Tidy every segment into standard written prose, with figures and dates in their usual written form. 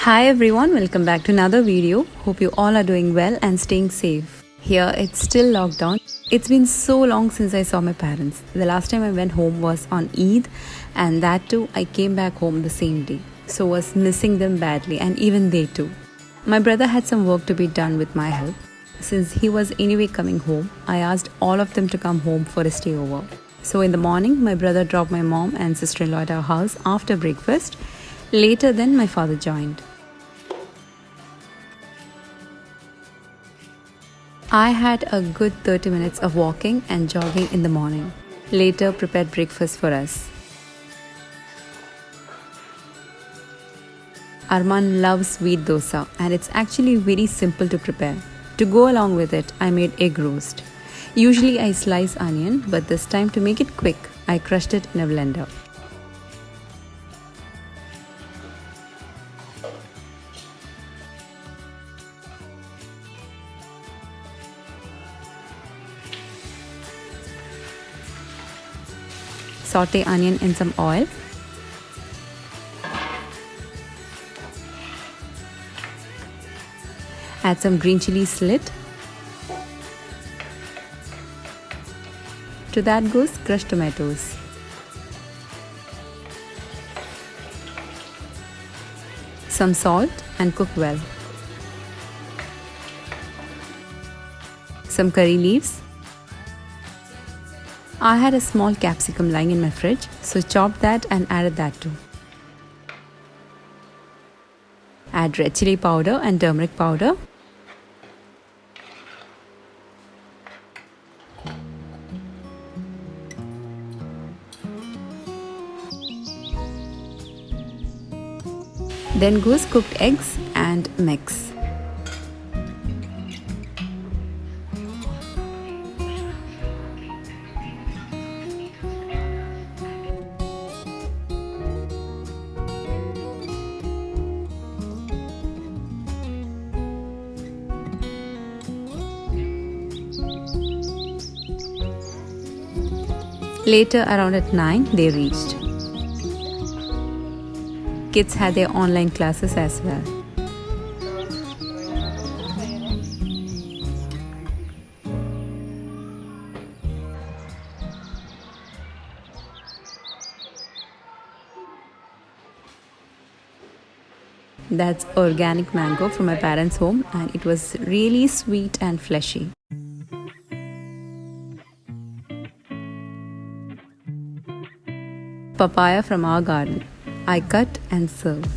Hi everyone, welcome back to another video. Hope you all are doing well and staying safe. Here it's still lockdown. It's been so long since I saw my parents. The last time I went home was on Eid, and that too I came back home the same day. So was missing them badly, and even they too. My brother had some work to be done with my help. Since he was anyway coming home, I asked all of them to come home for a stay over. So in the morning, my brother dropped my mom and sister-in-law at our house after breakfast. Later then my father joined. I had a good 30 minutes of walking and jogging in the morning. Later prepared breakfast for us. Arman loves sweet dosa and it's actually very simple to prepare. To go along with it, I made egg roast. Usually I slice onion, but this time to make it quick, I crushed it in a blender. Saute onion in some oil. Add some green chilli slit. To that goes crushed tomatoes. Some salt and cook well. Some curry leaves. I had a small capsicum lying in my fridge, so chopped that and added that too. Add red chili powder and turmeric powder. Then goes cooked eggs and mix. Later, around at 9, they reached. Kids had their online classes as well. That's organic mango from my parents' home, and it was really sweet and fleshy. Papaya from our garden. I cut and served.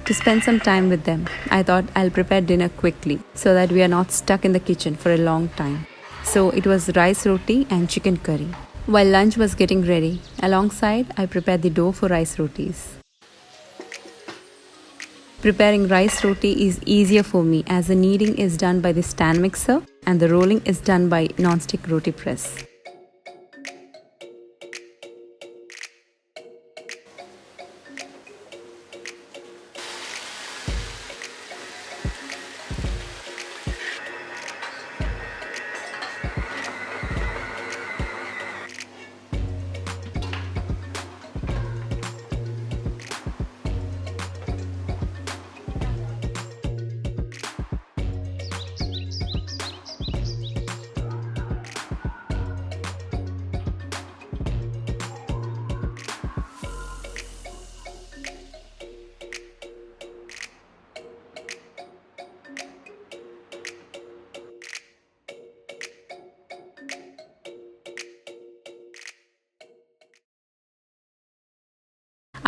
To spend some time with them, I thought I'll prepare dinner quickly so that we are not stuck in the kitchen for a long time. So it was rice roti and chicken curry. While lunch was getting ready, alongside I prepared the dough for rice rotis. Preparing rice roti is easier for me as the kneading is done by the stand mixer and the rolling is done by non-stick roti press.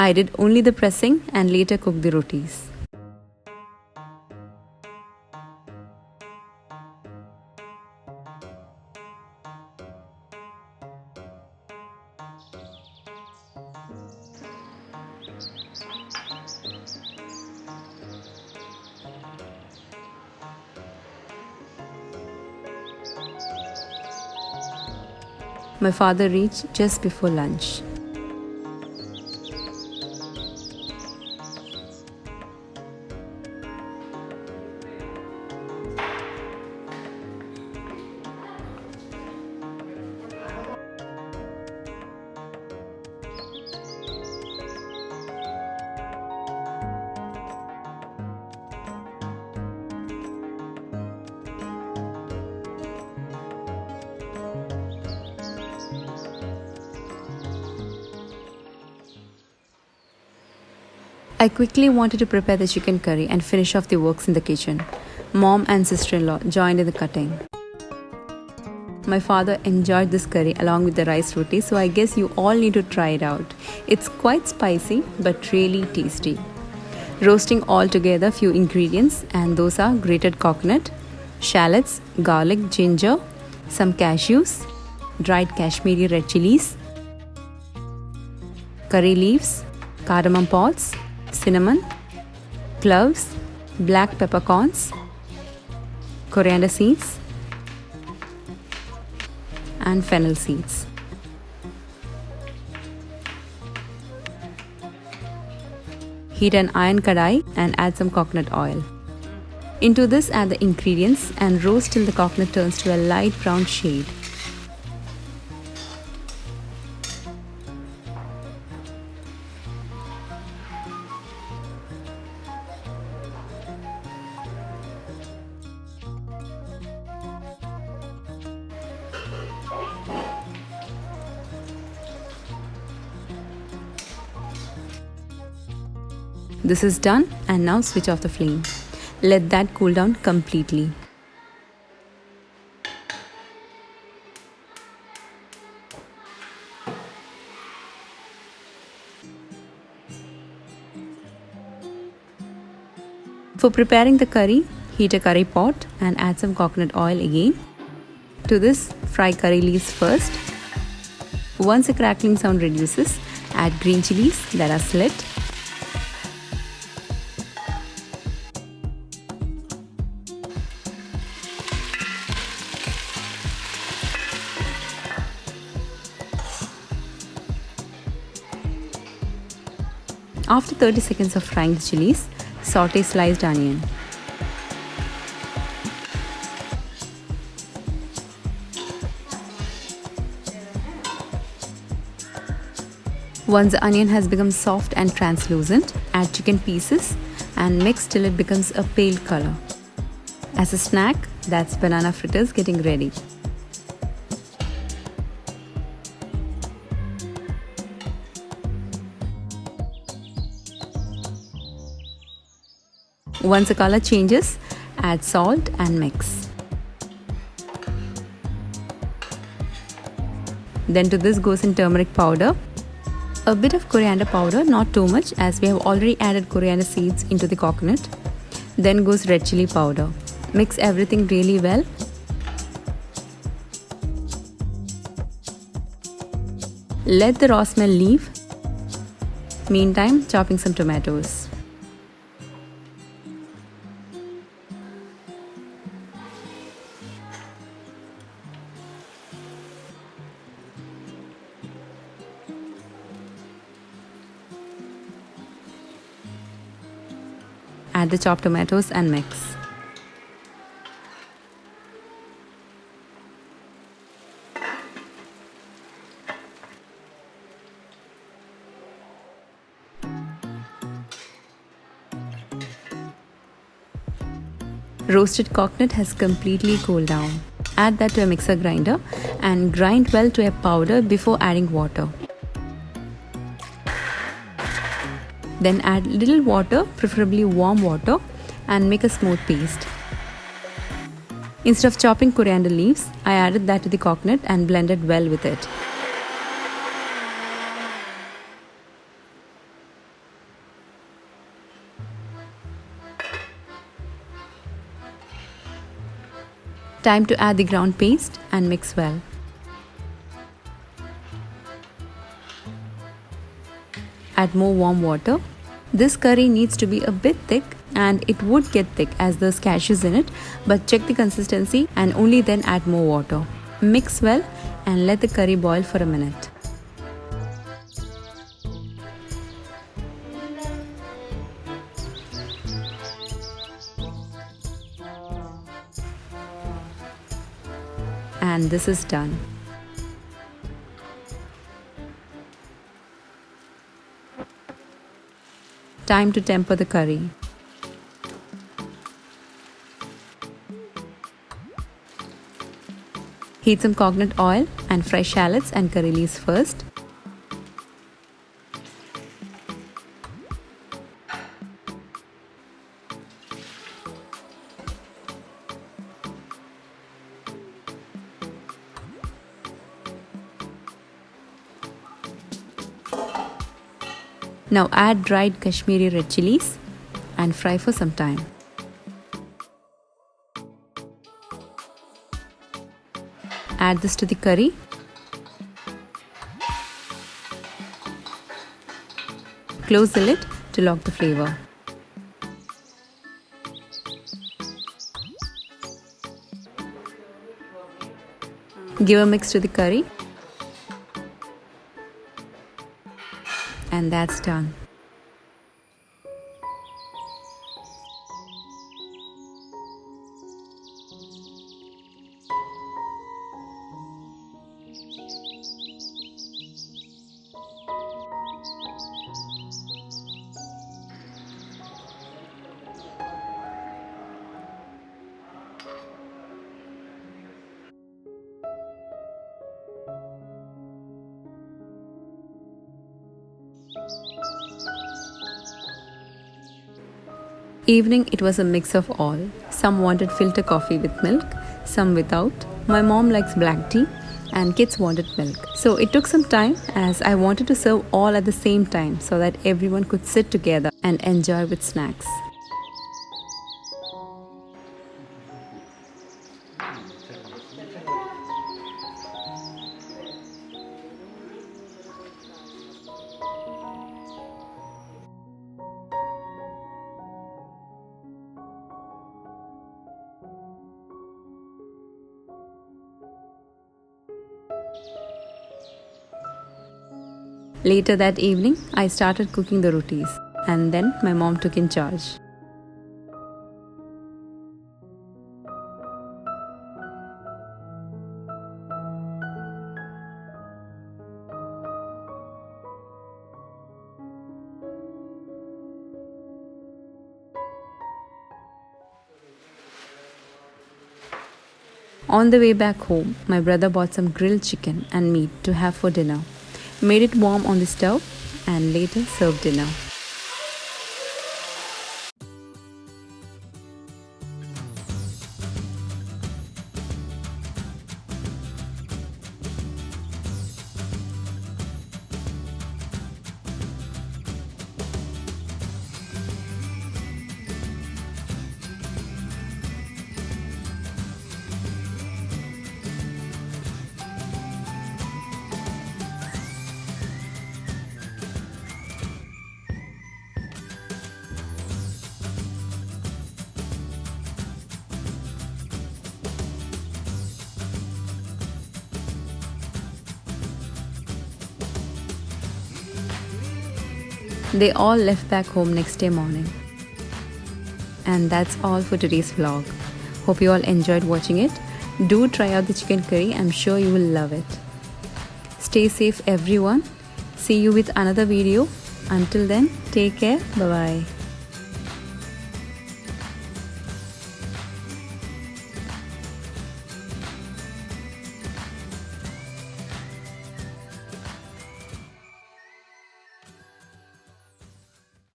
I did only the pressing and later cooked the rotis. My father reached just before lunch. I quickly wanted to prepare the chicken curry and finish off the works in the kitchen. Mom and sister-in-law joined in the cutting. My father enjoyed this curry along with the rice roti, so I guess you all need to try it out. It's quite spicy but really tasty. Roasting all together few ingredients, and those are grated coconut, shallots, garlic, ginger, some cashews, dried Kashmiri red chillies, curry leaves, cardamom pods, cinnamon, cloves, black peppercorns, coriander seeds, and fennel seeds. Heat an iron kadai and add some coconut oil. Into this add the ingredients and roast till the coconut turns to a light brown shade. This is done, and now switch off the flame. Let that cool down completely. For preparing the curry, heat a curry pot and add some coconut oil again. To this, fry curry leaves first. Once the crackling sound reduces, add green chillies that are slit. After 30 seconds of frying the chilies, saute sliced onion. Once the onion has become soft and translucent, add chicken pieces and mix till it becomes a pale color. As a snack, that's banana fritters getting ready. Once the color changes, add salt and mix. Then to this goes in turmeric powder, a bit of coriander powder, not too much as we have already added coriander seeds into the coconut. Then goes red chilli powder. Mix everything really well. Let the raw smell leave. Meantime, chopping some tomatoes. Add the chopped tomatoes and mix. Roasted coconut has completely cooled down. Add that to a mixer grinder and grind well to a powder before adding water. Then add little water, preferably warm water, and make a smooth paste. Instead of chopping coriander leaves, I added that to the coconut and blended well with it. Time to add the ground paste and mix well. Add more warm water. This curry needs to be a bit thick, and it would get thick as there's cashews in it, but check the consistency and only then add more water. Mix well and let the curry boil for a minute. And this is done. Time to temper the curry. Heat some coconut oil and fresh shallots and curry leaves first. Now add dried Kashmiri red chillies and fry for some time. Add this to the curry. Close the lid to lock the flavor. Give a mix to the curry. And that's done. Evening, it was a mix of all. Some wanted filter coffee with milk, some without. My mom likes black tea and kids wanted milk. So it took some time as I wanted to serve all at the same time so that everyone could sit together and enjoy with snacks. Later that evening, I started cooking the rotis, and then my mom took in charge. On the way back home, my brother bought some grilled chicken and meat to have for dinner. Made it warm on the stove and later served dinner. They all left back home next day morning. And that's all for today's vlog. Hope you all enjoyed watching it. Do try out the chicken curry. I'm sure you will love it. Stay safe everyone. See you with another video. Until then, take care. Bye-bye.